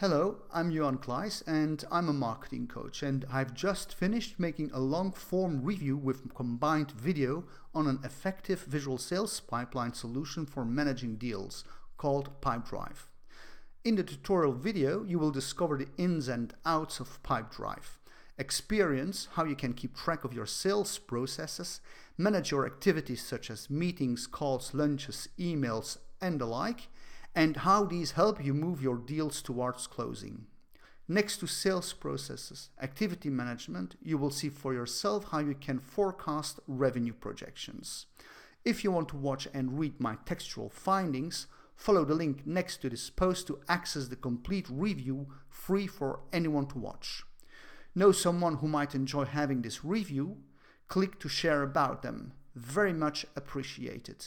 Hello, I'm Johan Kleis and I'm a marketing coach, and I've just finished making a long form review with combined video on an effective visual sales pipeline solution for managing deals called Pipedrive. In the tutorial video, you will discover the ins and outs of Pipedrive, experience how you can keep track of your sales processes, manage your activities such as meetings, calls, lunches, emails, and the like, and how these help you move your deals towards closing. Next to sales processes, activity management, you will see for yourself how you can forecast revenue projections. If you want to watch and read my textual findings, follow the link next to this post to access the complete review free for anyone to watch. Know someone who might enjoy having this review? Click to share about them. Very much appreciated.